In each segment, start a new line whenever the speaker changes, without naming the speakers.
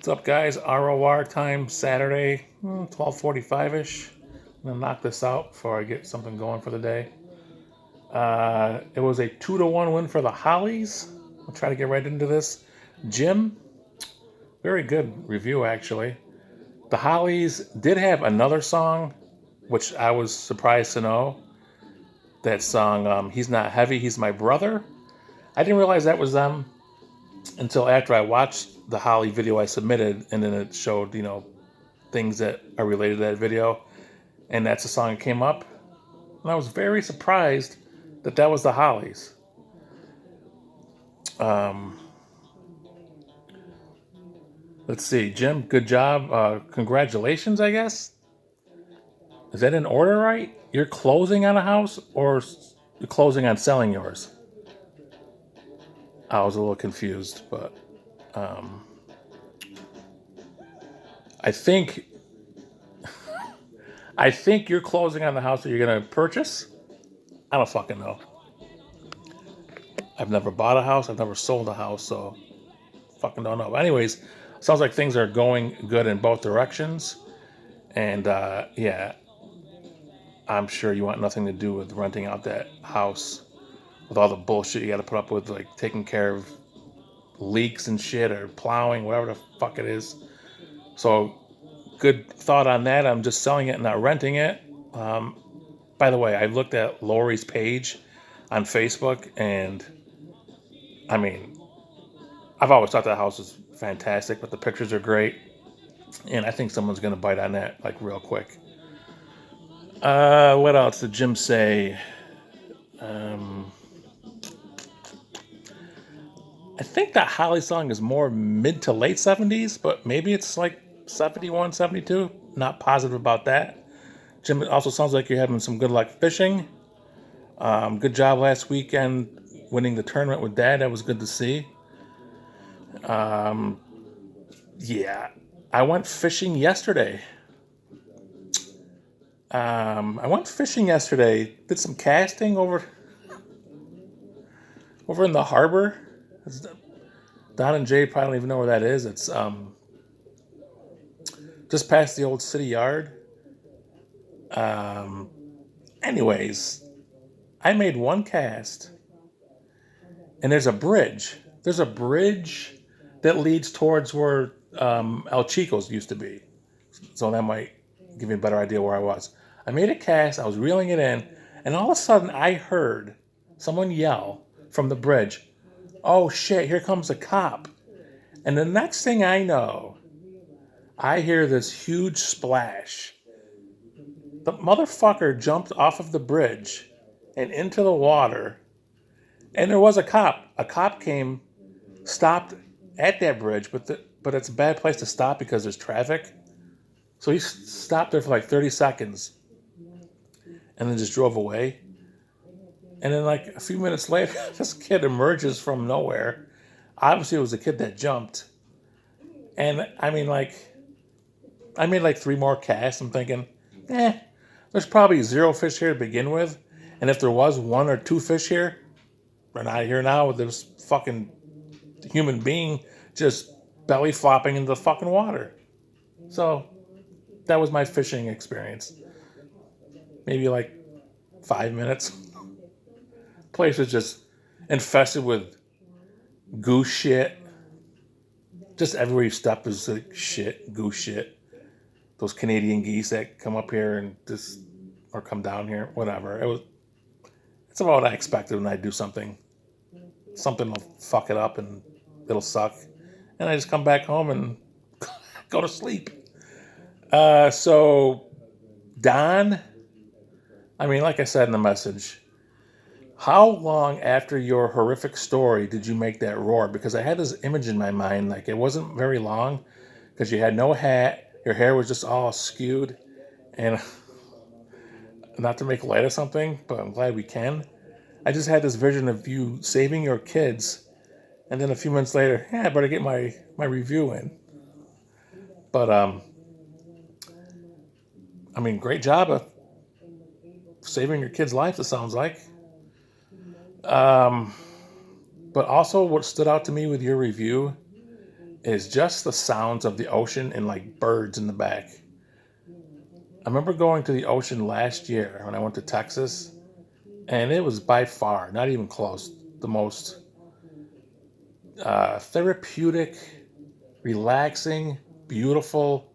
What's up, guys? ROR time, Saturday, 12:45-ish. I'm going to knock this out before I get something going for the day. It was a 2-1 win for the Hollies. I'll try to get right into this. Jim, very good review, actually. The Hollies did have another song, which I was surprised to know. That song, He's Not Heavy, He's My Brother. I didn't realize that was them until after I watched the Holly video I submitted, and then it showed, things that are related to that video, and that's the song that came up. And I was very surprised that that was the Hollies. Let's see, Jim, good job. Congratulations, I guess. Is that in order right? You're closing on a house, or you're closing on selling yours? I was a little confused, but I think you're closing on the house that you're gonna purchase. I don't fucking know. I've never bought a house. I've never sold a house, so fucking don't know. But anyways, sounds like things are going good in both directions. And yeah, I'm sure you want nothing to do with renting out that house with all the bullshit you got to put up with, like taking care of leaks and shit or plowing, whatever the fuck it is. So good thought on that. I'm just selling it and not renting it. By the way, I looked at Lori's page on Facebook, and I mean, I've always thought that house was fantastic, but the pictures are great, and I think someone's gonna bite on that like real quick. What else did Jim say? I think that Holly song is more mid to late 70s, but maybe it's like 71, 72. Not positive about that. Jim, it also sounds like you're having some good luck fishing. Good job last weekend winning the tournament with Dad. That was good to see. Yeah, I went fishing yesterday. Did some casting over in the harbor. Don and Jay probably don't even know where that is. It's just past the old city yard. Anyways, I made one cast, and there's a bridge. There's a bridge that leads towards where El Chico's used to be. So that might give you a better idea where I was. I made a cast, I was reeling it in, and all of a sudden I heard someone yell from the bridge, "Oh shit, here comes a cop." And the next thing I know, I hear this huge splash. The motherfucker jumped off of the bridge and into the water, and there was a cop. A cop came, stopped at that bridge, but it's a bad place to stop because there's traffic. So he stopped there for like 30 seconds and then just drove away. And then like a few minutes later, this kid emerges from nowhere. Obviously, it was a kid that jumped. And I mean, I made like 3 more casts. I'm thinking, there's probably 0 fish here to begin with. And if there was 1 or 2 fish here, we're not here now with this fucking human being just belly flopping into the fucking water. So that was my fishing experience. Maybe like 5 minutes. Place was just infested with goose shit. Just everywhere you step is like shit, goose shit. Those Canadian geese that come up here and just, or come down here, whatever. It's about what I expected when I do something. Something will fuck it up and it'll suck. And I just come back home and go to sleep. So, Don, I mean, like I said in the message, how long after your horrific story did you make that roar? Because I had this image in my mind, like it wasn't very long, because you had no hat, your hair was just all skewed, and not to make light of something, but I'm glad we can. I just had this vision of you saving your kids, and then a few minutes later, I better get my review in. But I mean, great job of saving your kid's life, it sounds like. But also what stood out to me with your review is just the sounds of the ocean and like birds in the back. I remember going to the ocean last year when I went to Texas, and it was by far, not even close, the most therapeutic, relaxing, beautiful,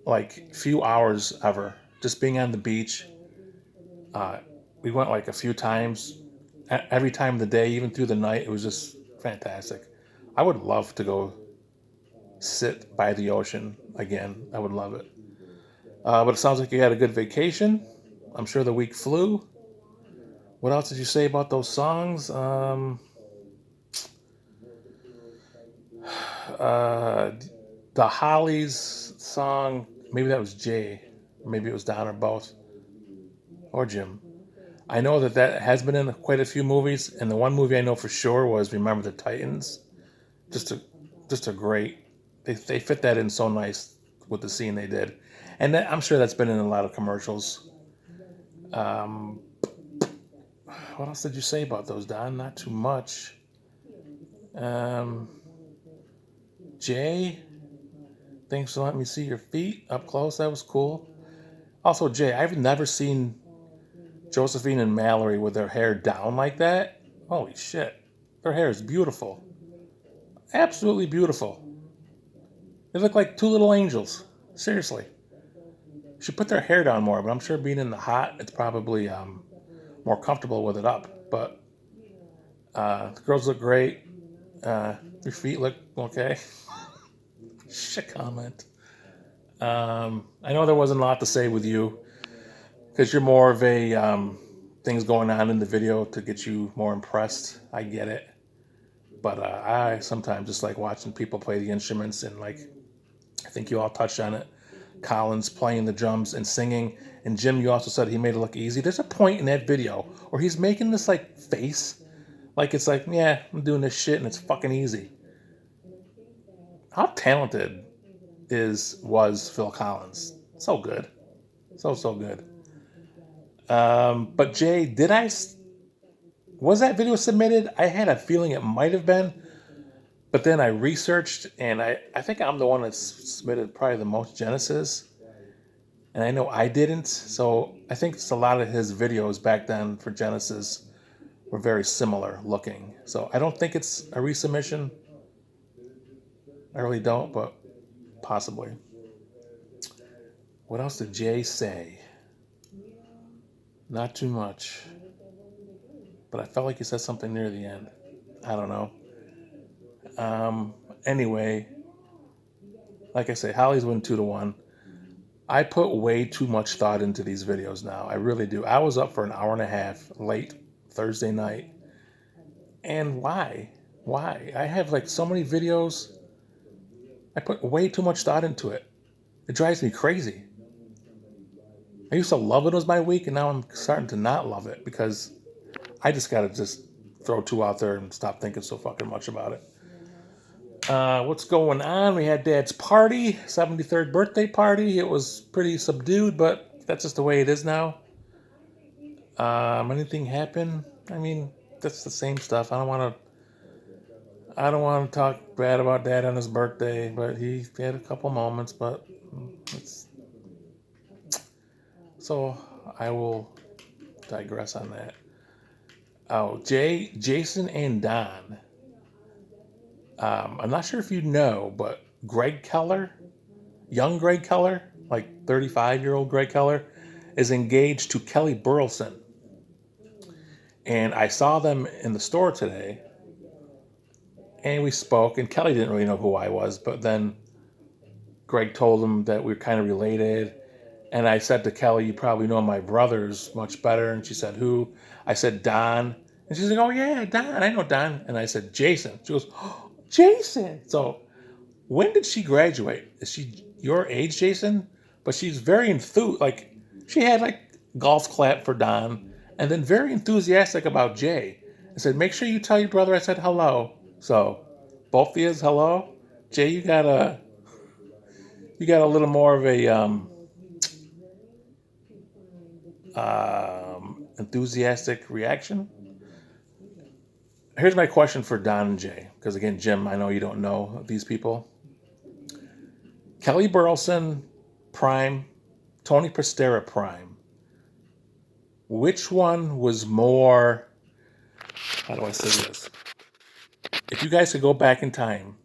like few hours ever. Just being on the beach. Uh, we went like a few times, every time of the day, even through the night. It was just fantastic. I would love to go sit by the ocean again. I would love it. But it sounds like you had a good vacation. I'm sure the week flew. What else did you say about those songs? Uh, the Hollies song, maybe that was Jay, maybe it was Don or both, or Jim. I know that has been in quite a few movies, and the one movie I know for sure was Remember the Titans. Just a, just a great. They fit that in so nice with the scene they did, and I'm sure that's been in a lot of commercials. Um, what else did you say about those, Don? Not too much. Um, Jay, thanks for letting me see your feet up close. That was cool. Also, Jay, I've never seen Josephine and Mallory with their hair down like that. Holy shit. Their hair is beautiful. Absolutely beautiful. They look like two little angels. Seriously. Should put their hair down more, but I'm sure being in the hot, it's probably more comfortable with it up. But the girls look great. Your feet look okay. Shit comment. I know there wasn't a lot to say with you because you're more of a things going on in the video to get you more impressed. I get it. But I sometimes just like watching people play the instruments, and like I think you all touched on it. Collins playing the drums and singing, and Jim, you also said he made it look easy. There's a point in that video where he's making this like face, like it's like, yeah, I'm doing this shit and it's fucking easy. How talented was Phil Collins? So good, so good. But Jay, was that video submitted? I had a feeling it might have been. But then I researched, and I think I'm the one that's submitted probably the most Genesis. And I know I didn't. So I think a lot of his videos back then for Genesis were very similar looking. So I don't think it's a resubmission. I really don't, but possibly. What else did Jay say? Not too much. But I felt like he said something near the end. I don't know. Anyway, like I say, Holly's win 2-1. I put way too much thought into these videos now. I really do. I was up for an hour and a half late Thursday night. And why? Why? I have like so many videos. I put way too much thought into it. It drives me crazy. I used to love it was my week, and now I'm starting to not love it because I just got to just throw two out there and stop thinking so fucking much about it. What's going on? We had Dad's party, 73rd birthday party. It was pretty subdued, but that's just the way it is now. Anything happen? I mean, that's the same stuff. I don't want to talk bad about Dad on his birthday, but he had a couple moments. But it's so I will digress on that. Oh, Jason, and Don. I'm not sure if you know, but Greg Keller, young Greg Keller, like 35-year-old Greg Keller, is engaged to Kelly Burleson. And I saw them in the store today, and we spoke, and Kelly didn't really know who I was, but then Greg told him that we were kind of related. And I said to Kelly, you probably know my brothers much better. And she said, who? I said, Don. And she's like, oh, yeah, Don. I know Don. And I said, Jason. She goes, oh, Jason. So when did she graduate? Is she your age, Jason? But she's very enthused. Like, she had like golf clap for Don, and then very enthusiastic about Jay. I said, make sure you tell your brother I said hello. So both of you, hello. Jay, you got a little more of a enthusiastic reaction. Here's my question for Don and Jay, because again, Jim, I know you don't know these people. Kelly Burleson, Prime, Tony Prestera, Prime. Which one was more, how do I say this? If you guys could go back in time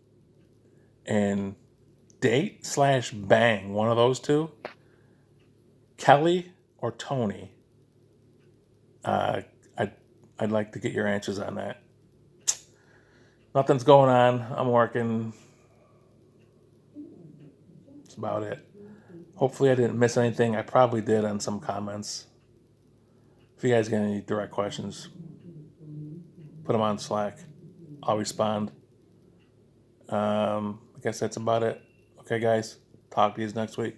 and date/bang one of those two, Kelly or Tony, uh, I'd, I'd like to get your answers on that. Nothing's going on. I'm working. That's about it. Hopefully, I didn't miss anything. I probably did on some comments. If you guys get any direct questions, put them on Slack. I'll respond. I guess that's about it. Okay, guys. Talk to you next week.